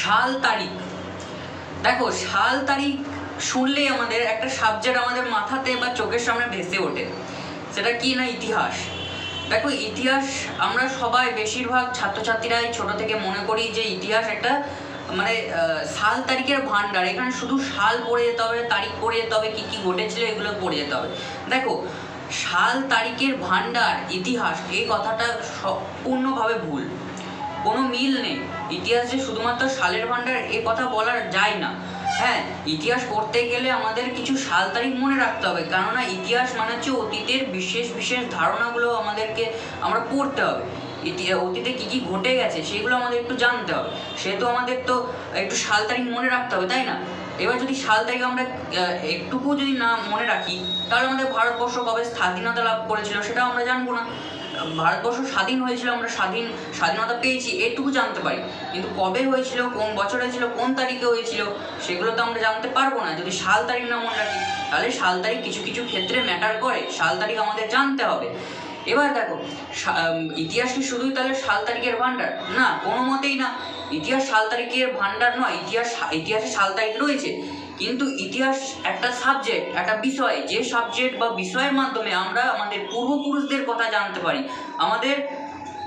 সাল তারিখ। দেখো, সাল তারিখ শুনলেই আমাদের একটা সাবজেক্ট আমাদের মাথাতে বা চোখের সামনে ভেসে ওঠে, সেটা কি না ইতিহাস। দেখো, ইতিহাস আমরা সবাই বেশিরভাগ ছাত্রছাত্রীরাই ছোট থেকে মনে করি যে ইতিহাস একটা মানে সাল তারিখের ভান্ডার। এখানে শুধু সাল পড়ে যেতে হবে, তারিখ পড়ে যেতে হবে, কী কী ঘটেছিল এগুলো পড়ে যেতে হবে। দেখো, সাল তারিখের ভান্ডার ইতিহাস, এই কথাটা সম্পূর্ণভাবে ভুল, কোনো মিল নেই। ইতিহাস যে শুধুমাত্র সালের ভান্ডার এ কথা বলা যায় না। হ্যাঁ, ইতিহাস পড়তে গেলে আমাদের কিছু সাল তারিখ মনে রাখতে হবে, কেননা ইতিহাস মানে হচ্ছে অতীতের বিশেষ বিশেষ ধারণাগুলো আমাদেরকে আমরা পড়তে হবে। অতীতে কী কী ঘটে গেছে সেগুলো আমাদের একটু জানতে হবে, সেহেতু আমাদের তো একটু সাল তারিখ মনে রাখতে হবে, তাই না? এবার যদি সাল তারিখ আমরা একটুকু যদি না মনে রাখি, তাহলে আমাদের ভারতবর্ষ কবে স্বাধীনতা লাভ করেছিল সেটাও আমরা জানবো না। ভারতবর্ষ স্বাধীন হয়েছিল, আমরা স্বাধীনতা পেয়েছি এটুকু জানতে পারি, কিন্তু কবে হয়েছিল, কোন বছর হয়েছিল, কোন তারিখে হয়েছিল সেগুলো তো আমরা জানতে পারবো না যদি সাল তারিখ না মনে রাখি। তাহলে সাল তারিখ কিছু কিছু ক্ষেত্রে ম্যাটার করে, সাল তারিখ আমাদের জানতে হবে। এবার দেখো, ইতিহাস কি শুধুই তাহলে সাল তারিখের ভান্ডার? না, কোনো মতেই না। ইতিহাস সাল তারিখের ভান্ডার নয়। ইতিহাসে সাল তারিখ রয়েছে, কিন্তু ইতিহাস একটা সাবজেক্ট, একটা বিষয়, যে সাবজেক্ট বা বিষয়ের মাধ্যমে আমরা আমাদের পূর্বপুরুষদের কথা জানতে পারি, আমাদের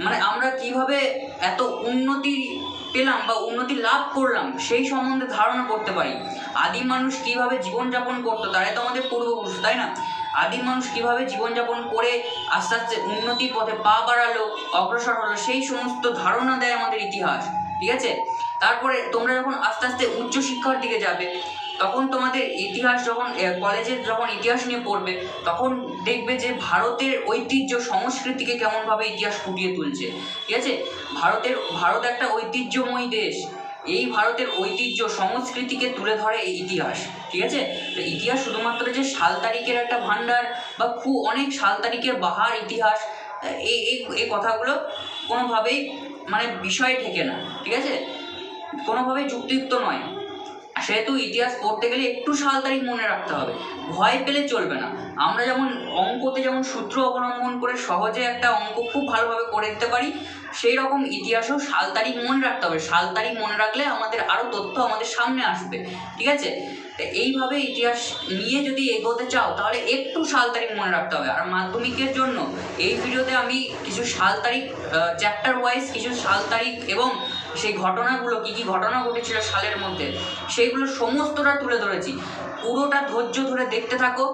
মানে আমরা কিভাবে এত উন্নতি পেলাম বা উন্নতি লাভ করলাম সেই সম্বন্ধে ধারণা করতে পারি। আদিম মানুষ কিভাবে জীবনযাপন করতো, তারাই তো আমাদের পূর্বপুরুষ, তাই না? আদিম মানুষ কিভাবে জীবনযাপন করে আস্তে আস্তে উন্নতির পথে পা বাড়ালো, অগ্রসর হলো, সেই সমস্ত ধারণা দেয় আমাদের ইতিহাস, ঠিক আছে? তারপরে তোমরা যখন আস্তে আস্তে উচ্চশিক্ষার দিকে যাবে, তখন তোমাদের ইতিহাস যখন কলেজে যখন ইতিহাস নিয়ে পড়বে, তখন দেখবে যে ভারতের ঐতিহ্য সংস্কৃতিকে কেমনভাবে ইতিহাস ফুটিয়ে তুলছে, ঠিক আছে? ভারত একটা ঐতিহ্যময়ী দেশ। এই ভারতের ঐতিহ্য সংস্কৃতিকে তুলে ধরে এই ইতিহাস, ঠিক আছে? তো ইতিহাস শুধুমাত্র যে সাল তারিখের একটা ভান্ডার বা খুব অনেক সাল তারিখের বাহার ইতিহাস, এই এই এই কথাগুলো কোনোভাবেই মানে বিষয় ঠেকে না, ঠিক আছে? কোনোভাবেই যুক্তিযুক্ত নয়। সেহেতু ইতিহাস পড়তে গেলে একটু সাল তারিখ মনে রাখতে হবে, ভয় পেলে চলবে না। আমরা যেমন অঙ্কতে যেমন সূত্র অবলম্বন করে সহজে একটা অঙ্ক খুব ভালোভাবে করে দিতে পারি, সেই রকম ইতিহাসেও সাল তারিখ মনে রাখতে হবে। সাল তারিখ মনে রাখলে আমাদের আরও তথ্য আমাদের সামনে আসবে, ঠিক আছে? তো এইভাবে ইতিহাস নিয়ে যদি এগোতে চাও তাহলে একটু সাল তারিখ মনে রাখতে হবে। আর মাধ্যমিকের জন্য এই ভিডিওতে আমি কিছু সাল তারিখ, চ্যাপ্টার ওয়াইজ কিছু সাল তারিখ এবং সেই ঘটনাগুলো, কী কী ঘটনা ঘটেছিল সালের মধ্যে, সেইগুলো সমস্তটা তুলে ধরেছি। পুরোটা ধৈর্য ধরে দেখতে থাকো।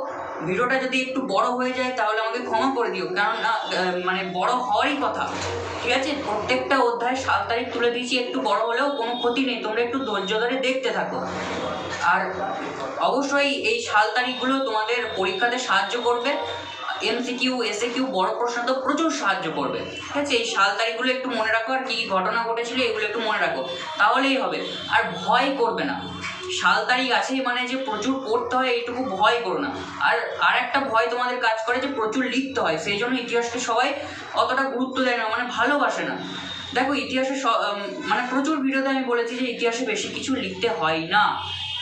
ভিডিওটা যদি একটু বড় হয়ে যায় তাহলে আমাকে ক্ষমা করে দিও, কারণ মানে বড় হওয়ারই কথা, ঠিক আছে? প্রত্যেকটা অধ্যায় সাল তারিখ তুলে দিয়েছি, একটু বড় হলেও কোনো ক্ষতি নেই, তোমরা একটু ধৈর্য ধরে দেখতে থাকো। আর অবশ্যই এই সাল তারিখগুলো তোমাদের পরীক্ষাতে সাহায্য করবে। এমসিকিউ, এসএকিউ, বড় প্রশ্ন তো প্রচুর সাহায্য করবে, ঠিক আছে? এই সাল তারিখগুলো একটু মনে রাখো, আর কী কী ঘটনা ঘটেছিল এগুলো একটু মনে রাখো, তাহলেই হবে। আর ভয় করবে না, সাল তারিখ আছেই মানে যে প্রচুর পড়তে হয় এইটুকু ভয় করো না। আর একটা ভয় তোমাদের কাজ করে যে প্রচুর লিখতে হয়, সেই জন্য ইতিহাসকে সবাই অতটা গুরুত্ব দেয় না, মানে ভালোবাসে না। দেখো, ইতিহাসে মানে প্রচুর ভিডিওতে আমি বলেছি যে ইতিহাসে বেশি কিছু লিখতে হয় না।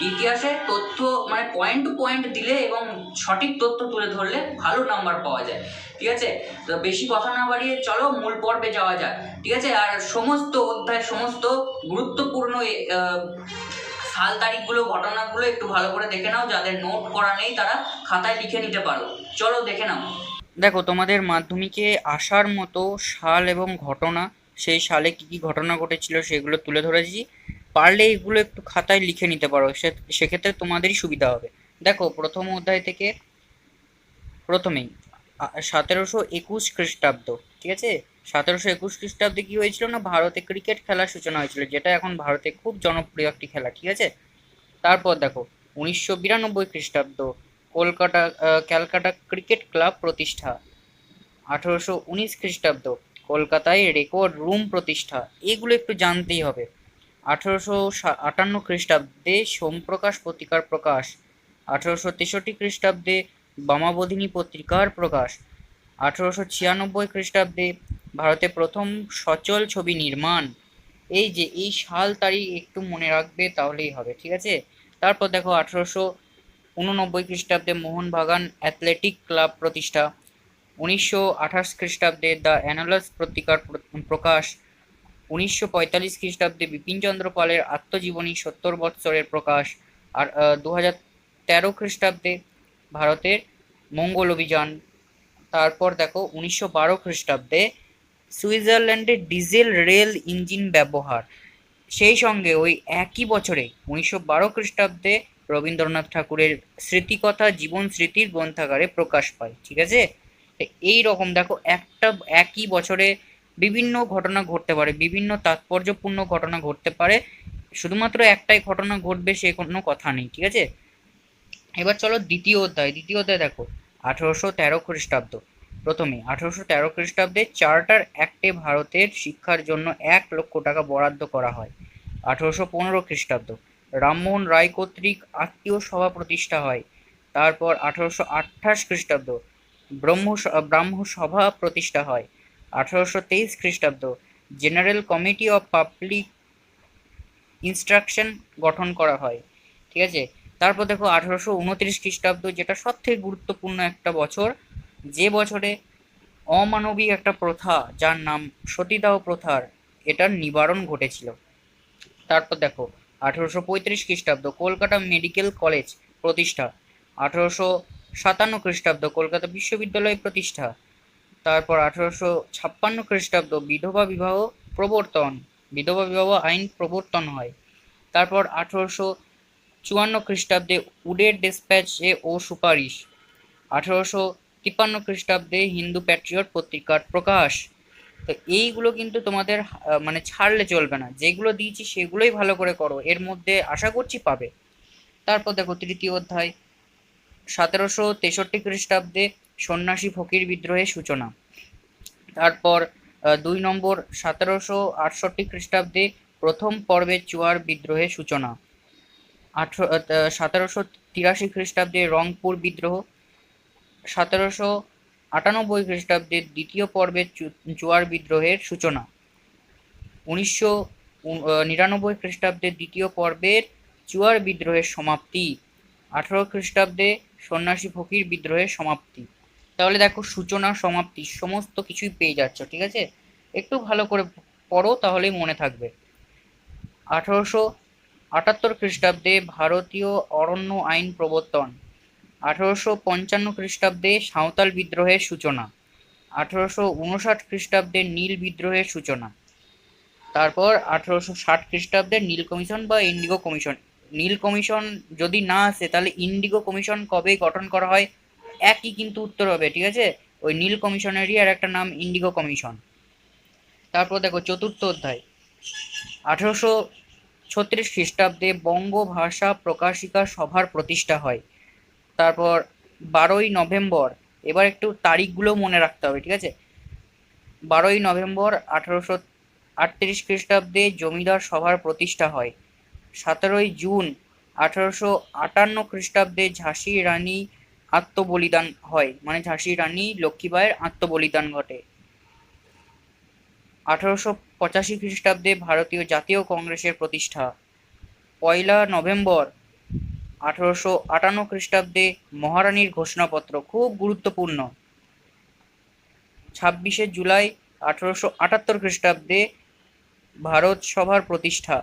ইতিহাসে তথ্য মানে পয়েন্ট টু পয়েন্ট দিলে এবং সঠিক তথ্য তুলে ধরলে ভালো নাম্বার পাওয়া যায়, ঠিক আছে? তো বেশি কথা না বাড়িয়ে চলো মূল পর্বে যাওয়া যাক, ঠিক আছে? আর সমস্ত অধ্যায়, সমস্ত গুরুত্বপূর্ণ সাল তারিখগুলো, ঘটনাগুলো একটু ভালো করে দেখে নাও। যাদের নোট করা নেই তারা খাতায় লিখে নিতে পারো, চলো দেখে নাও। দেখো, তোমাদের মাধ্যমিকে আসার মতো সাল এবং ঘটনা, সেই সালে কী কী ঘটনা ঘটেছিল সেগুলো তুলে ধরেছি। পারলে এগুলো একটু খাতায় লিখে নিতে পারো, সেক্ষেত্রে তোমাদেরই সুবিধা হবে। দেখো, প্রথম অধ্যায় থেকে প্রথমেই 1721 খ্রিস্টাব্দ, ঠিক আছে? 1721 খ্রিস্টাব্দে কি হয়েছিল না, ভারতে ক্রিকেট খেলার সূচনা হয়েছিল, যেটা এখন ভারতে খুব জনপ্রিয় একটি খেলা, ঠিক আছে? তারপর দেখো, 1992 খ্রিস্টাব্দ, ক্যালকাটা ক্রিকেট ক্লাব প্রতিষ্ঠা। 1819 খ্রিস্টাব্দ, কলকাতায় রেকর্ড রুম প্রতিষ্ঠা। এগুলো একটু জানতেই হবে। 1858 খ্রিস্টাব্দে সোমপ্রকাশ পত্রিকার প্রকাশ। 1863 খ্রিস্টাব্দে বামাবোধিনী পত্রিকার প্রকাশ। 1896 খ্রিস্টাব্দে ভারতে প্রথম সচল ছবি নির্মাণ। এই যে এই সাল তারিখ একটু মনে রাখবে তাহলেই হবে, ঠিক আছে? তারপর দেখো, 1889 খ্রিস্টাব্দে মোহনবাগান অ্যাথলেটিক ক্লাব প্রতিষ্ঠা। 1928 খ্রিস্টাব্দে দ্য অ্যানালাস পত্রিকার প্রকাশ। 1945 খ্রিস্টাব্দে বিপিনচন্দ্র পালের আত্মজীবনী 70 বৎসরের প্রকাশ। আর 2013 খ্রিস্টাব্দে ভারতের মঙ্গল অভিযান। তারপর দেখো 1912 খ্রিস্টাব্দে সুইজারল্যান্ডে ডিজেল রেল ইঞ্জিন ব্যবহার। সেই সঙ্গে ওই একই বছরে 1912 খ্রিস্টাব্দে রবীন্দ্রনাথ ঠাকুরের স্মৃতিকথা জীবন স্মৃতির গ্রন্থাগারে প্রকাশ পায়। ঠিক আছে, এই রকম দেখো একটা একই বছরে বিভিন্ন ঘটনা ঘটতে পারে, বিভিন্ন তাৎপর্যপূর্ণ ঘটনা ঘটতে পারে, শুধুমাত্র একটাই ঘটনা ঘটবে সে কোনো কথা নেই। ঠিক আছে, এবার চলো দ্বিতীয় অধ্যায়। দ্বিতীয় অধ্যায় দেখো 1813 খ্রিস্টাব্দ। প্রথমে 1813 খ্রিস্টাব্দে চার্টার অ্যাক্টে ভারতের শিক্ষার জন্য 1 লক্ষ টাকা বরাদ্দ করা হয়। 1815 খ্রিস্টাব্দ রামমোহন রায় কর্তৃক আত্মীয় সভা প্রতিষ্ঠা হয়। তারপর 1828 খ্রিস্টাব্দ ব্রাহ্ম সভা প্রতিষ্ঠা হয়। 1823 খ্রিস্টাব্দ general committee of public instruction গঠন করা হয়। ঠিক আছে, তারপর দেখো 1829 খ্রিস্টাব্দ, যেটা সব থেকে গুরুত্বপূর্ণ একটা বছর, যে বছরে অমানবিক একটা প্রথা যার নাম সতীদাহ প্রথার এটার নিবারণ ঘটেছিল। তারপর দেখো 1835 খ্রিস্টাব্দ কলকাতা মেডিকেল কলেজ প্রতিষ্ঠা। 1857 খ্রিস্টাব্দ কলকাতা বিশ্ববিদ্যালয় প্রতিষ্ঠা। তারপর 1856 খ্রিস্টাব্দ বিধবা বিবাহ আইন প্রবর্তন হয়। তারপর 1854 খ্রিস্টাব্দে উডের ডেসপ্যাচে ও সুপারিশ। 1853 খ্রিস্টাব্দে হিন্দু প্যাট্রিয়ট পত্রিকার প্রকাশ। তো এইগুলো কিন্তু তোমাদের মানে ছাড়লে চলবে না, যেগুলো দিয়েছি সেগুলোই ভালো করে করো, এর মধ্যে আশা করছি পাবে। তারপর দেখো তৃতীয় অধ্যায় 1763 খ্রিস্টাব্দে সন্ন্যাসী ফকির বিদ্রোহের সূচনা। তারপর 2 নম্বর 1768 খ্রিস্টাব্দে প্রথম পর্বের চুয়ার বিদ্রোহের সূচনা। 1783 খ্রিস্টাব্দে রংপুর বিদ্রোহ। 1798 খ্রিস্টাব্দে দ্বিতীয় পর্বের চুয়ার বিদ্রোহের সূচনা। 1999 খ্রিস্টাব্দে দ্বিতীয় পর্বের চুয়ার বিদ্রোহের সমাপ্তি। 18 খ্রিস্টাব্দে সন্ন্যাসী ফকির বিদ্রোহের সমাপ্তি। তাহলে দেখো সূচনা সমাপ্তি সমস্ত কিছুই পেয়ে যাচ্ছ। ঠিক আছে, একটু ভালো করে পড়ো তাহলেই মনে থাকবে। 1878 খ্রিস্টাব্দে ভারতীয় অরণ্য আইন প্রবর্তন। 1855 খ্রিস্টাব্দে সাঁওতাল বিদ্রোহের সূচনা। 1859 খ্রিস্টাব্দে নীল বিদ্রোহের সূচনা। তারপর 1860 খ্রিস্টাব্দে নীল কমিশন বা ইন্ডিগো কমিশন। নীল কমিশন যদি না আসে তাহলে ইন্ডিগো কমিশন কবে গঠন করা হয় একই কিন্তু উত্তর হবে। ঠিক আছে, ওই নীল কমিশনেরই আর একটা নাম ইন্ডিগো কমিশন। তারপর দেখো চতুর্থ অধ্যায় 1836 খ্রিস্টাব্দে বঙ্গ ভাষা প্রকাশিকা সভার প্রতিষ্ঠা হয়। তারপর 12ই নভেম্বর, এবার একটু তারিখগুলো মনে রাখতে হবে। ঠিক আছে, 12ই নভেম্বর 1838 খ্রিস্টাব্দে জমিদার সভার প্রতিষ্ঠা হয়। 17ই জুন 1858 খ্রিস্টাব্দে ঝাঁসি রানী আত্মবলিদান হয়, মানে ঝাঁসি রানী লক্ষ্মীবাইয়ের আত্মবলিদান ঘটে। 1885 খ্রিস্টাব্দে ভারতীয় জাতীয় কংগ্রেসের প্রতিষ্ঠা। 1 নভেম্বর 1858 খ্রিস্টাব্দে মহারানীর ঘোষণাপত্র, খুব গুরুত্বপূর্ণ। 26 জুলাই 1878 খ্রিস্টাব্দে ভারত সভার প্রতিষ্ঠা।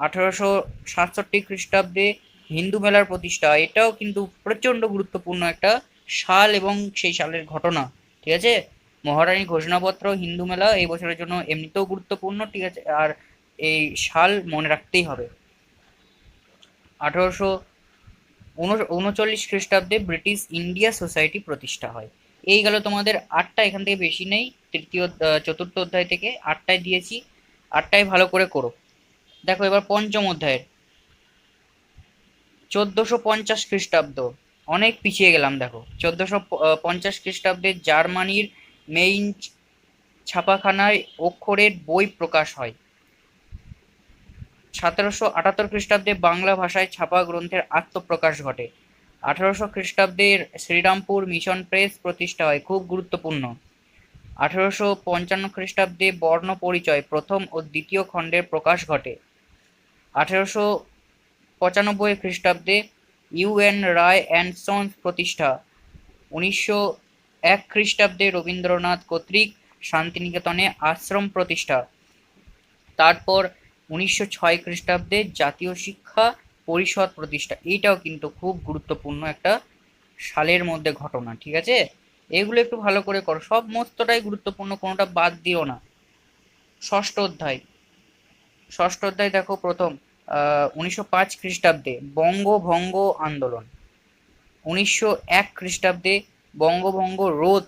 1867 খ্রিস্টাব্দে হিন্দু মেলার প্রতিষ্ঠা। এটাও কিন্তু প্রচণ্ড গুরুত্বপূর্ণ একটা সাল এবং সেই সালের ঘটনা। ঠিক আছে, মহারানী ঘোষণাপত্র, হিন্দু মেলা এই বছরের জন্য এমনিতেও গুরুত্বপূর্ণ। ঠিক আছে, আর এই সাল মনে রাখতেই হবে। 1839 খ্রিস্টাব্দে ব্রিটিশ ইন্ডিয়া সোসাইটি প্রতিষ্ঠা হয়। এই গেল তোমাদের 8টা, এখান থেকে বেশি নেই। চতুর্থ অধ্যায় থেকে 8টায় দিয়েছি, 8টায় ভালো করে করো। দেখো এবার পঞ্চম অধ্যায়ের 1450 খ্রিস্টাব্দ, অনেক পিছিয়ে গেলাম। দেখো 1450 খ্রিস্টাব্দে জার্মানির মেইন ছাপাখানায় অক্ষরের বই প্রকাশ হয়। 1778 খ্রিস্টাব্দে বাংলা ভাষায় ছাপা গ্রন্থের আত্মপ্রকাশ ঘটে। 1800 খ্রিস্টাব্দের শ্রীরামপুর মিশন প্রেস প্রতিষ্ঠা হয়, খুব গুরুত্বপূর্ণ। 1855 খ্রিস্টাব্দে বর্ণ পরিচয় প্রথম ও দ্বিতীয় খণ্ডের প্রকাশ ঘটে। 1895 খ্রিস্টাব্দে ইউ.এন. রায় অ্যান্ড সন্স প্রতিষ্ঠা। 1901 খ্রিস্টাব্দে রবীন্দ্রনাথ কর্তৃক শান্তিনিকেতনে আশ্রম প্রতিষ্ঠা। তারপর 1906 খ্রিস্টাব্দে জাতীয় শিক্ষা পরিষদ প্রতিষ্ঠা, এইটাও কিন্তু খুব গুরুত্বপূর্ণ একটা সালের মধ্যে ঘটনা, ঠিক আছে? এগুলো একটু ভালো করে করো, সব সমস্তটাই গুরুত্বপূর্ণ, কোনোটা বাদ দিও না। ষষ্ঠ অধ্যায়, দেখো প্রথম 1905 খ্রিস্টাব্দে বঙ্গভঙ্গ আন্দোলন, 1901 খ্রিস্টাব্দে বঙ্গভঙ্গ রোধ,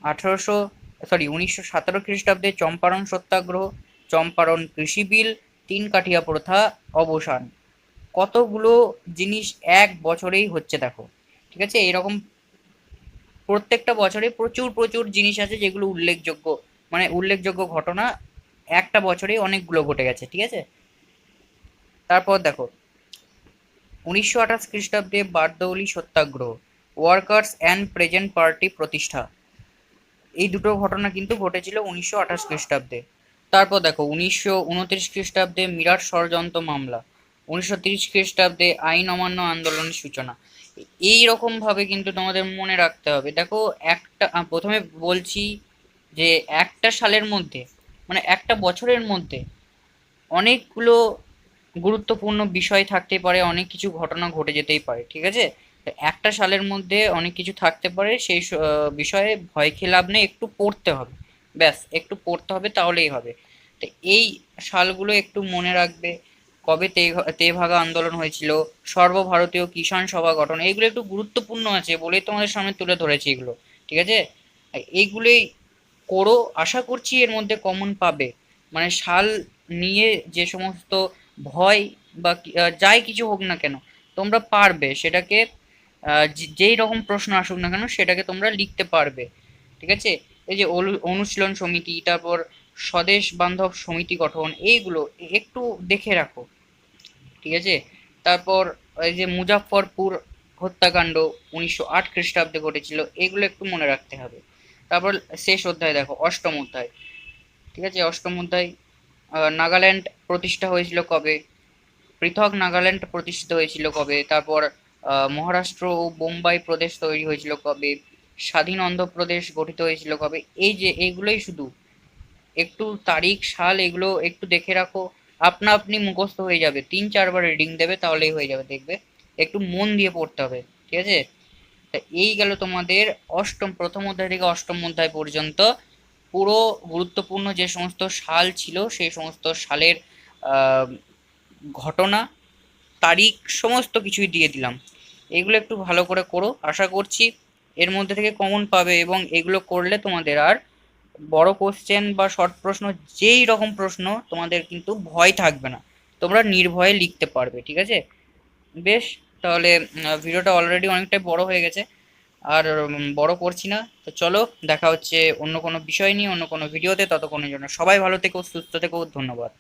1917 খ্রিস্টাব্দে চম্পারণ সত্যাগ্রহ, চম্পারণ কৃষি বিল, তিন কাঠিয়া প্রথা অবসান। কতগুলো জিনিস এক বছরেই হচ্ছে দেখো, ঠিক আছে? এরকম প্রত্যেকটা বছরে প্রচুর প্রচুর জিনিস আছে যেগুলো উল্লেখযোগ্য, মানে উল্লেখযোগ্য ঘটনা একটা বছরেই অনেকগুলো ঘটে গেছে, ঠিক আছে? তারপর দেখো 1928 খ্রিস্টাব্দে বারদৌলি সত্যাগ্রহ, ওয়ার্কার্স অ্যান্ড প্রেজেন্ট পার্টি প্রতিষ্ঠা, এই দুটো ঘটনা কিন্তু ঘটেছিল 1928 খ্রিস্টাব্দে। তারপর দেখো 1929 খ্রিস্টাব্দে মিরাট ষড়যন্ত্র মামলা, 1930 খ্রিস্টাব্দে আইন অমান্য আন্দোলনের সূচনা। এই রকম ভাবে কিন্তু তোমাদের মনে রাখতে হবে। দেখো একটা প্রথমে বলছি যে একটা সালের মধ্যে, মানে একটা বছরের মধ্যে অনেকগুলো গুরুত্বপূর্ণ বিষয় থাকতে পারে, অনেক কিছু ঘটনা ঘটে যেতেই পারে, ঠিক আছে? একটা সালের মধ্যে অনেক কিছু থাকতে পারে, সেই বিষয়ে ভয় খেয়ে লাভ নেই, একটু পড়তে হবে, ব্যাস একটু পড়তে হবে, তাহলেই হবে। তো এই সালগুলো একটু মনে রাখবে। কবে তেভাগা আন্দোলন হয়েছিল, সর্বভারতীয় কিষাণ সভা গঠন, এইগুলো একটু গুরুত্বপূর্ণ আছে বলেই তোমাদের সামনে তুলে ধরেছি এগুলো, ঠিক আছে? এইগুলোই করো, আশা করছি এর মধ্যে কমন পাবে। মানে সাল নিয়ে যে সমস্ত ভয় বা যাই কিছু হোক না কেন, তোমরা পারবে সেটাকে, যেই রকম প্রশ্ন আসুক না কেন সেটাকে তোমরা লিখতে পারবে, ঠিক আছে? এই যে অনুশীলন সমিতি, তারপর স্বদেশ বান্ধব সমিতি গঠন, এইগুলো একটু দেখে রাখো, ঠিক আছে? তারপর এই যে মুজাফফরপুর হত্যাকাণ্ড 1908 খ্রিস্টাব্দে ঘটেছিল, এগুলো একটু মনে রাখতে হবে। তারপর শেষ অধ্যায় দেখো, অষ্টম অধ্যায়, ঠিক আছে? অষ্টম অধ্যায়, নাগাল্যান্ড প্রতিষ্ঠা হয়েছিল কবে, পৃথক নাগাল্যান্ড প্রতিষ্ঠিত হয়েছিল কবে, তারপর মহারাষ্ট্র ও বোম্বাই প্রদেশ তৈরি হয়েছিল কবে, স্বাধীন অন্ধ্রপ্রদেশ গঠিত হয়েছিল কবে, এই যে এইগুলোই শুধু একটু তারিখ সাল এগুলো একটু দেখে রাখো, আপনা আপনি মুখস্থ হয়ে যাবে, 3-4 বার রিডিং দেবে তাহলেই হয়ে যাবে, দেখবে। একটু মন দিয়ে পড়তে হবে, ঠিক আছে? তা এই গেল তোমাদের প্রথম অধ্যায় থেকে অষ্টম অধ্যায় পর্যন্ত পুরো গুরুত্বপূর্ণ যে সমস্ত সাল ছিল সেই সমস্ত সালের আহ, ঘটনা, তারিখ, সমস্ত কিছুই দিয়ে দিলাম। এগুলো একটু ভালো করে করো, আশা করছি এর মধ্যে থেকে কমন পাবে, এবং এগুলো করলে তোমাদের আর বড় কোশ্চেন বা শর্ট প্রশ্ন, যেই রকম প্রশ্ন তোমাদের কিন্তু ভয় থাকবে না, তোমরা নির্ভয়ে লিখতে পারবে, ঠিক আছে? বেশ, তাহলে ভিডিওটা অলরেডি অনেকটাই বড় হয়ে গেছে, আর বড় করছি না। তো চলো, দেখা হচ্ছে অন্য কোনো বিষয় নিয়ে অন্য কোনো ভিডিওতে, ততক্ষণের জন্য সবাই ভালো থেকো, সুস্থ থেকো, ধন্যবাদ।